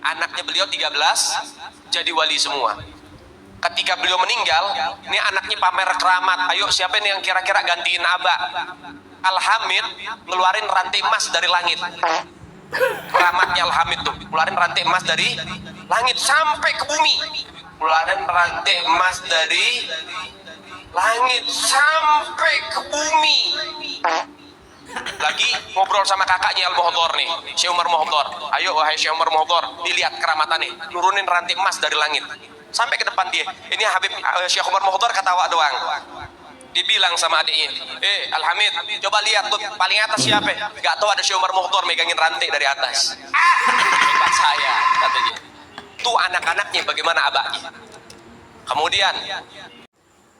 Anaknya beliau 13 jadi wali semua. Ketika beliau meninggal, ini anaknya pamer keramat. Ayo siapa nih yang kira-kira gantiin Abah? Al-Hamid ngeluarin rantai emas dari langit. Keramatnya Al-Hamid tuh, keluarin rantai emas dari langit sampai ke bumi. Keluarin rantai emas dari langit sampai ke bumi. Lagi ngobrol sama kakaknya Al-Muhdhar nih, Syekh Umar Muhdhar. Ayo wahai Syekh Umar Muhdhar, dilihat keramatannya, nurunin rantai emas dari langit sampai ke depan dia. Ini Habib Syekh Umar Muhdhar ketawa doang. Dibilang sama adiknya, Al-Hamid, coba lihat tuh paling atas siapa? Gak tahu ada Syekh Umar Muhdhar megangin rantai dari atas. Hebat saya, katanya. Tuh anak-anaknya bagaimana abahnya. Kemudian,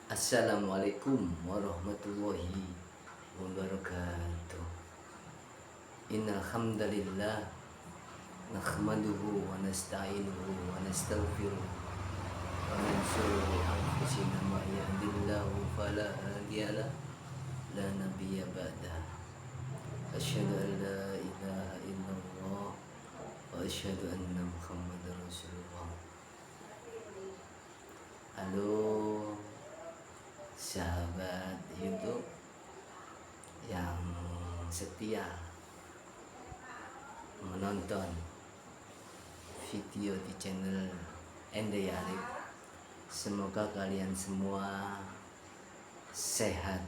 Assalamualaikum warahmatullahi wabarakatuh. Innal hamdalillah nahmaduhu wa nasta'inuhu wa nastaghfiruh wa min shururi anfusina ma yahdihillahu fala hadiyalah la nabiyya ba'dah. Asyhadu an la ilaha illallah wa asyhadu anna Muhammadar Rasulullah. Halo sahabat YouTube yang setia menonton video di channel Ende Arif. Semoga kalian semua sehat,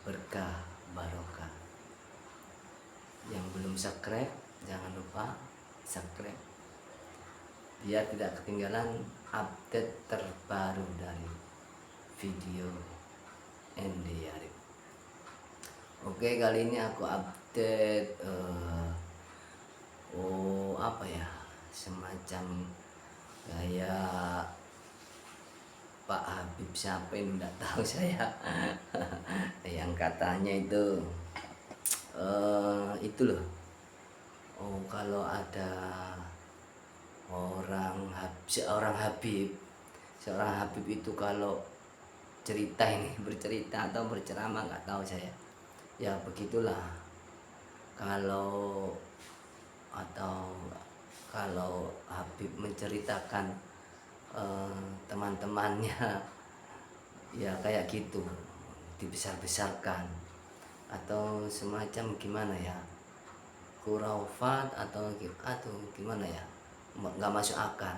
berkah, barokah. Yang belum subscribe jangan lupa subscribe biar tidak ketinggalan update terbaru dari video Ende Arif. Oke, kali ini aku update semacam kayak Pak Habib siapa yang enggak tahu saya yang katanya itu loh. Kalau ada seorang Habib itu kalau bercerita atau berceramah, nggak tahu saya, ya begitulah. Kalau Habib menceritakan teman-temannya ya kayak gitu, dibesar-besarkan atau semacam gimana ya, khurafat atau gimana ya, nggak masuk akal.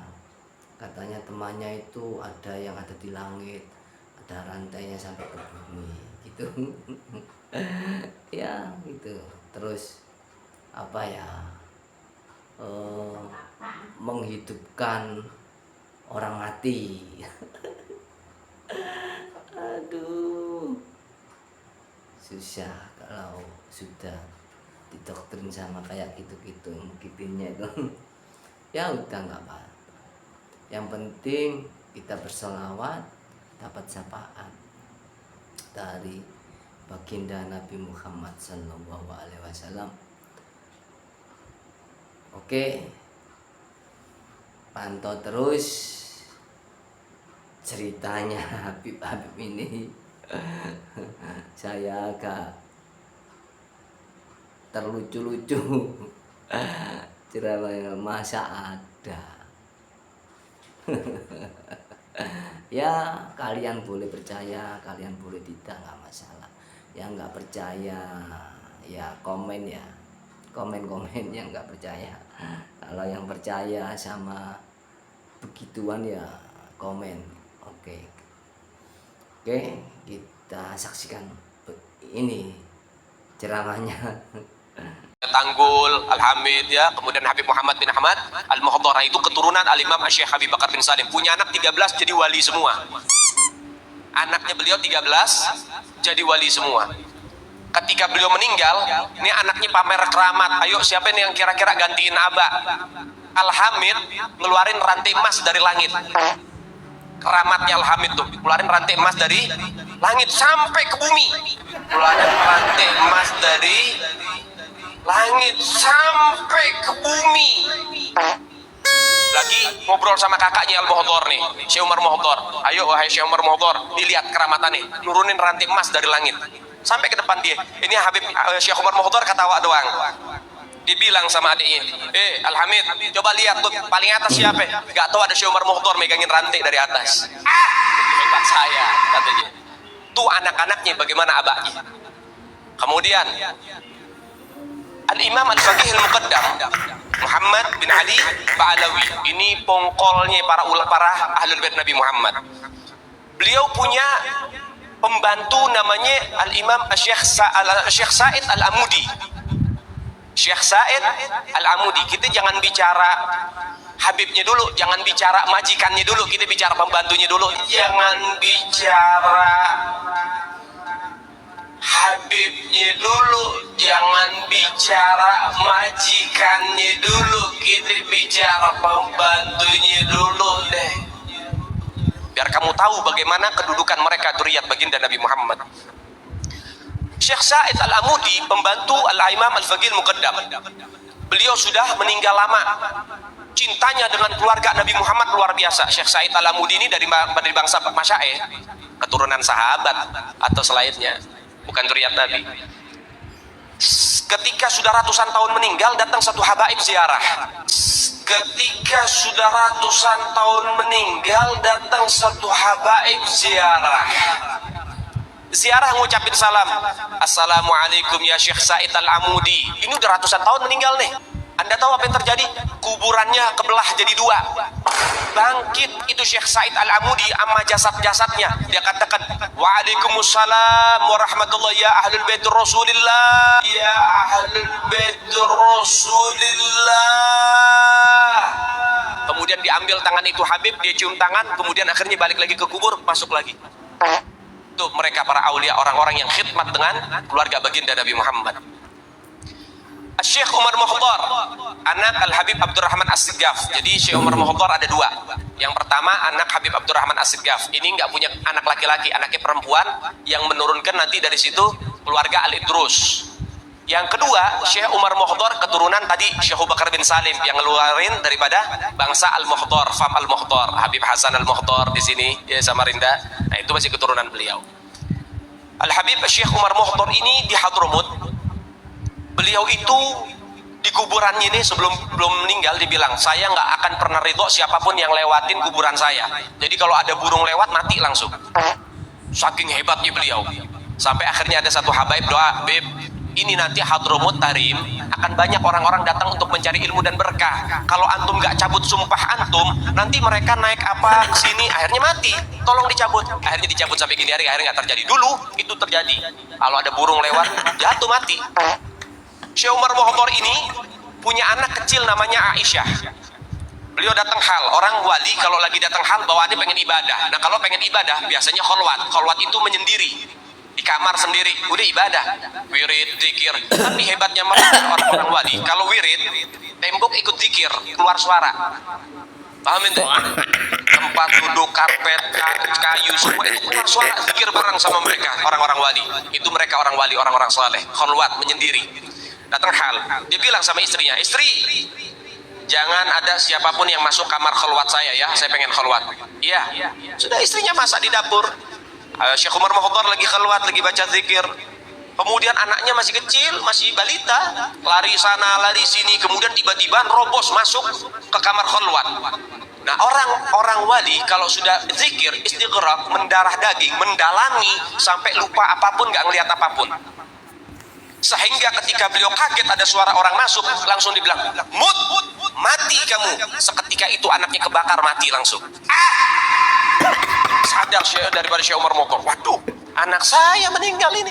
Katanya temannya itu ada yang ada di langit, ada rantainya sampai ke bumi gitu. Ya gitu. Terus menghidupkan orang mati. Aduh, susah kalau sudah didoktrin sama kayak gitu-gitu mungkinnya itu. Ya udah, nggak apa-apa. Yang penting kita berselawat, dapat syafaat dari baginda Nabi Muhammad SAW. Oke, pantau terus ceritanya Habib ini. Saya agak terlucu-lucu. Ceramahnya masa ada. Ya kalian boleh percaya, kalian boleh tidak, nggak masalah. Yang nggak percaya ya komen ya, komen yang nggak percaya. Kalau yang percaya sama begituan ya komen. Oke, kita saksikan ini ceramahnya. Tanggul, Al-Hamid ya, kemudian Habib Muhammad bin Ahmad Al-Muhdhar, itu keturunan Al-Imam Syekh Habib Bakar bin Salim. Punya anak 13 jadi wali semua. Anaknya beliau 13 jadi wali semua. Ketika beliau meninggal, ini anaknya pamer keramat. Ayo siapa nih yang kira-kira gantiin Abah? Al-Hamid ngeluarin rantai emas dari langit. Keramatnya Al-Hamid tuh, keluarin rantai emas dari langit sampai ke bumi. Keluarin rantai emas dari langit sampai ke bumi. Lagi ngobrol sama kakaknya Al-Muhdhar nih, Syekh Umar Muhdhar. Ayo wahai Syekh Umar Muhdhar, dilihat keramatannya, nurunin rantai emas dari langit Sampai ke depan dia. Ini Habib Syekh Umar Mukhdar ketawa doang. Dibilang sama adiknya, Al-Hamid, coba lihat tuh paling atas siapa? Gak tahu, ada Syekh Umar Mukhdar megangin rantai dari atas. Hebat saya, katanya. Tuh anak-anaknya bagaimana abahnya. Kemudian Al-Imam Al-Faqih Al-Muqaddam Muhammad bin Ali Ba'alawi, ini pongkolnya para ahlul bait Nabi Muhammad. Beliau punya pembantu namanya Al-Imam Syekh Said Al-Amudi. Syekh Said Al-Amudi. Kita jangan bicara Habibnya dulu, jangan bicara majikannya dulu, kita bicara pembantunya dulu. Jangan bicara Habibnya dulu, jangan bicara majikannya dulu, kita bicara pembantunya dulu deh. Biar kamu tahu bagaimana kedudukan mereka dzurriyyah baginda Nabi Muhammad. Syekh Said Al-Amudi, pembantu Al-Imam Al-Faqih Al-Muqaddam. Beliau sudah meninggal lama. Cintanya dengan keluarga Nabi Muhammad luar biasa. Syekh Said Al-Amudi ini dari bangsa Masya'ih, keturunan sahabat atau selainnya, bukan dzurriyyah Nabi. Ketika sudah ratusan tahun meninggal, datang satu habaib ziarah. Ketika sudah ratusan tahun meninggal, datang satu habaib ziarah. Ziarah ngucapin salam, assalamualaikum ya Syekh Said Al-Amudi. Ini udah ratusan tahun meninggal nih. Anda tahu apa yang terjadi? Kuburannya kebelah jadi dua. Bangkit itu Syekh Said Al-Amudi sama jasad-jasadnya. Dia katakan, waalaikumsalam warahmatullahi ya ahlul bait Rasulillah, ya ahlul bait Rasulillah. Kemudian diambil tangan itu Habib, dia cium tangan, kemudian akhirnya balik lagi ke kubur, masuk lagi. Itu mereka para aulia, orang-orang yang khidmat dengan keluarga baginda Nabi Muhammad. Syekh Umar Mukhdar, anak Al-Habib Abdurrahman As-Sigaf. Jadi Syekh Umar Mukhdar ada dua. Yang pertama anak Habib Abdurrahman As-Sigaf. Ini nggak punya anak laki-laki, anaknya perempuan, yang menurunkan nanti dari situ keluarga Al-Idrus. Yang kedua, Syekh Umar Mukhdar keturunan tadi Syekh Abu Bakar bin Salim, yang ngeluarin daripada bangsa Al-Mukhdar, Fam Al-Mukhdar, Habib Hasan Al-Mukhdar di sini ya, Samarinda. Nah, itu masih keturunan beliau. Al-Habib Syekh Umar Mukhdar ini di Hadramut. Beliau itu di kuburannya ini sebelum meninggal dibilang, saya nggak akan pernah ridho siapapun yang lewatin kuburan saya. Jadi kalau ada burung lewat mati langsung. Saking hebatnya beliau. Sampai akhirnya ada satu habaib doa, Beb, ini nanti Hadramut Tarim akan banyak orang-orang datang untuk mencari ilmu dan berkah. Kalau antum nggak cabut sumpah antum, nanti mereka naik apa ke sini, akhirnya mati. Tolong dicabut. Akhirnya dicabut sampai gini hari, akhirnya nggak terjadi. Dulu itu terjadi. Kalau ada burung lewat, jatuh mati. Syekh Umar Mukhdar ini punya anak kecil namanya Aisyah. Beliau datang hal, orang wali kalau lagi datang hal bawaannya pengen ibadah. Nah kalau pengen ibadah biasanya kholwat. Kholwat itu menyendiri di kamar sendiri, udah ibadah, wirid, zikir. Tapi hebatnya mereka orang-orang wali, kalau wirid tembok ikut zikir, keluar suara. Paham ente? Tempat duduk, karpet, kayu, semua itu keluar suara, zikir bareng sama mereka, orang-orang wali. Itu mereka orang wali, orang-orang saleh, kholwat, menyendiri. Datang hal, dia bilang sama istrinya, istri, jangan ada siapapun yang masuk kamar kholwat saya ya, saya pengen kholwat. Iya, sudah istrinya masak di dapur. Syekh Umar Mukhdar lagi kholwat, lagi baca zikir. Kemudian anaknya masih kecil, masih balita, lari sana, lari sini. Kemudian tiba-tiba robos masuk ke kamar kholwat. Nah orang wali kalau sudah zikir, istighraq, mendarah daging, mendalami sampai lupa apapun, nggak ngelihat apapun. Sehingga ketika beliau kaget ada suara orang masuk, langsung dibilang, mut, mati kamu. Seketika itu anaknya kebakar, mati langsung. Sadar daripada Syekh Umar Mukhdar, waduh, anak saya meninggal ini.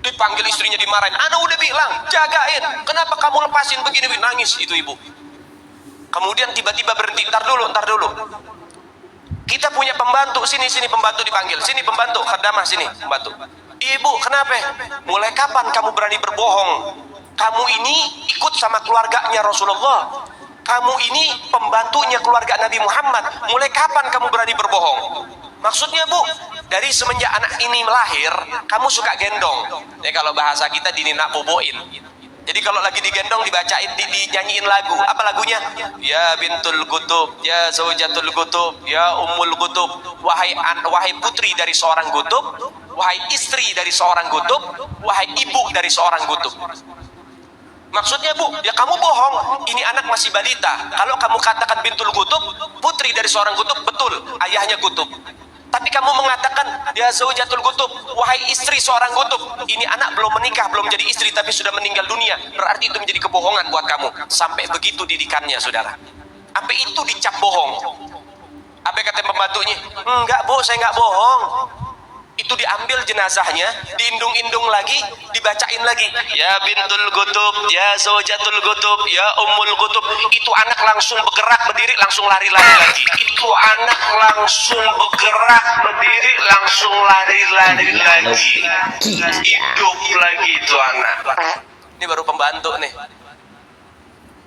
Dipanggil istrinya, dimarahin. Ana udah bilang, jagain. Kenapa kamu lepasin begini? Nangis itu ibu. Kemudian tiba-tiba berhenti, ntar dulu. Kita punya pembantu, sini pembantu dipanggil. Sini pembantu, khadamah sini, pembantu. Ibu, kenapa? Mulai kapan kamu berani berbohong? Kamu ini ikut sama keluarganya Rasulullah. Kamu ini pembantunya keluarga Nabi Muhammad. Mulai kapan kamu berani berbohong? Maksudnya Bu, dari semenjak anak ini melahir, kamu suka gendong. Ya kalau bahasa kita dininak boboin. Jadi kalau lagi digendong dibacain, dinyanyiin lagu. Apa lagunya? Ya bintul gutub, ya zaujatul gutub, ya ummul gutub. Wahai putri dari seorang gutub, wahai istri dari seorang gutub, wahai ibu dari seorang gutub. Maksudnya bu, ya kamu bohong, ini anak masih balita. Kalau kamu katakan bintul gutub, putri dari seorang gutub, betul, ayahnya gutub. Tapi kamu mengatakan ya zaujatul gutub, wahai istri seorang gutub, ini anak belum menikah, belum jadi istri, tapi sudah meninggal dunia. Berarti itu menjadi kebohongan buat kamu. Sampai begitu didikannya, saudara. Sampai itu dicap bohong. Apa kata pembantunya? Enggak bu, saya enggak bohong. Itu diambil jenazahnya, diindung-indung lagi, dibacain lagi. Ya bintul gutub, ya zaujatul gutub, ya ummul gutub. Itu anak langsung bergerak, berdiri, langsung lari-lari lagi. Itu anak langsung bergerak, berdiri, langsung lari-lari lagi. Hidup lagi itu anak. Ini baru pembantu nih.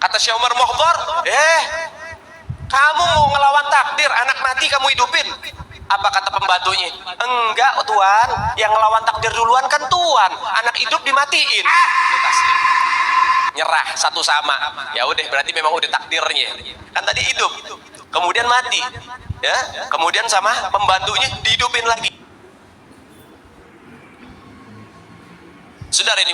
Kata Syekh Umar Mohdhar, kamu mau ngelawan takdir, anak mati kamu hidupin. Apa kata pembantunya? Enggak tuan, yang ngelawan takdir duluan kan tuan, anak hidup dimatiin. Itu taslim. Nyerah satu sama. Ya udah, berarti memang udah takdirnya. Kan tadi hidup, kemudian mati, ya, kemudian sama pembantunya dihidupin lagi. Saudara ini